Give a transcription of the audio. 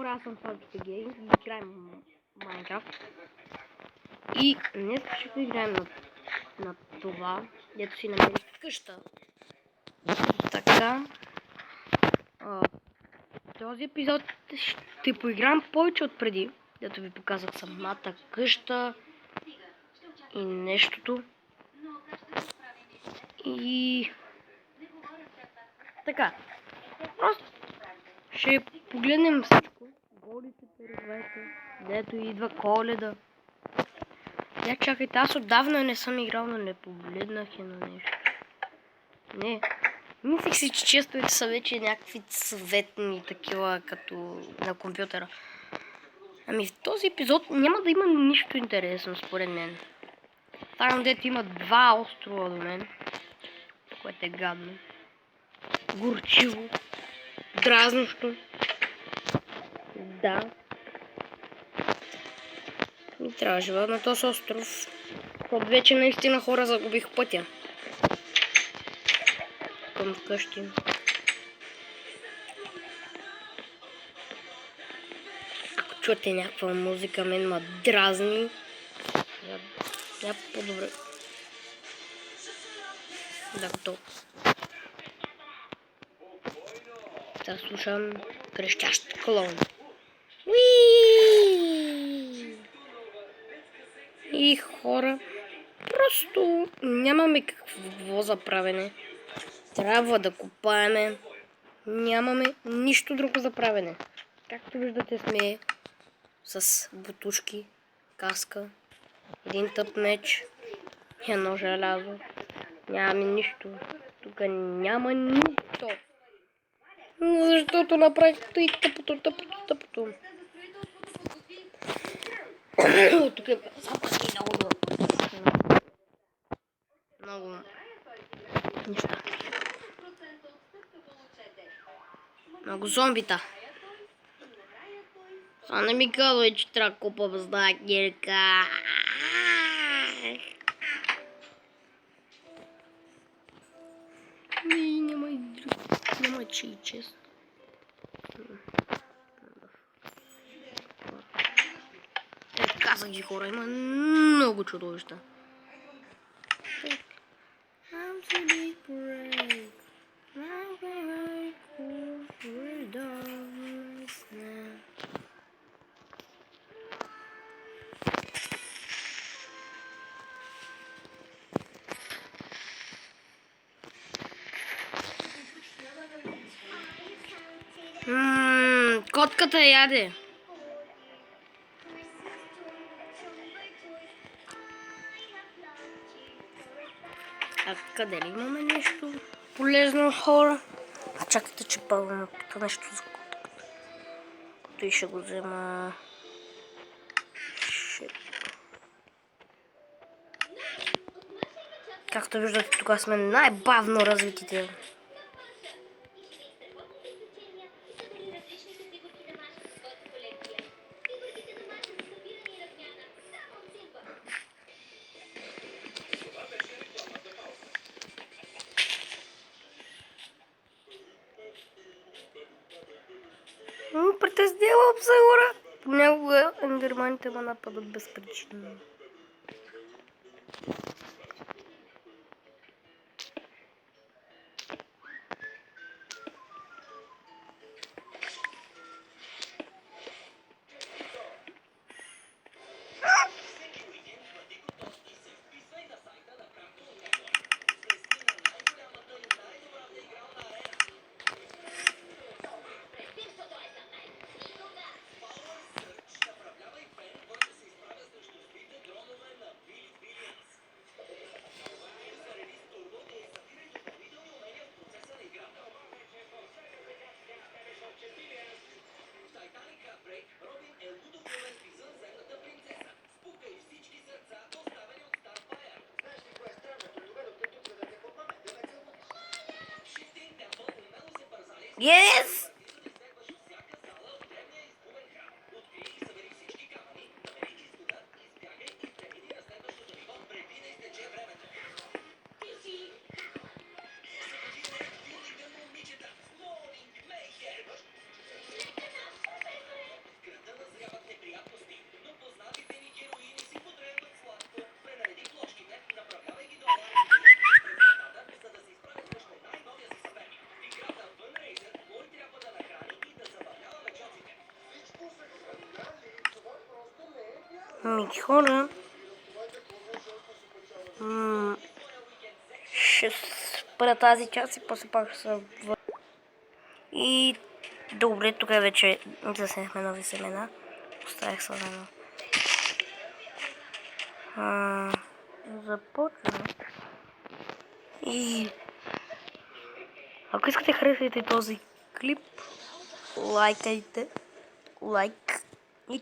хора, аз съм Славките Гей и играем Майнкрафт. И днес ще играем на това, дето си намерих къща. Така, този епизод ще поиграем повече от преди, дето ви показах самата къща и нещото. И така, просто ще погледнем всичко. Голите перовете, дето идва Коледа. Я чакайте, аз отдавна не съм играл, но не погледнах и на нещо. Не, мислех си, че честовете са вече някакви цветни такива, като на компютъра. Ами в този епизод няма да има нищо интересно, според мен. Там, дето има два острова до мен, което е гадно. Горчиво, дразнощо. Да. И трябва да живея на този остров. Защото вече наистина хора загубих пътя към вкъщи. Ако чуете някаква музика, мен ма дразни. Я по-добре. Да, готово. Да слушам крещящ клоун. И хора, просто нямаме какво за правене. Трябва да копаеме. Нямаме нищо друго за правене. Както виждате, сме с бутушки, каска, един тъп меч и едно желязо. Нямаме нищо. Тук няма нищо. Защото направих и тъпото. Тук е запаси много неща. Много зомбита. Сега не ми казвай, че трябва да купам знакирка. Няма че и чест. Казах ги, хора, има много чудовища. Котката яде. А къде ли имаме нещо полезно, хора? А чакайте, че пълно нещо за котката. Той ще го взема. Както виждате, тук сме най-бавно развитите. Притеснявам се, хора. Понякога ендерманите ме нападат безпричинно. Yes! Хора. Ще спра тази част и после пак ще се върна. И добре, тук вече заснехме нови семена. Оставих сладено. Започвам. И ако искате да харесате този клип, лайкайте. Лайк. И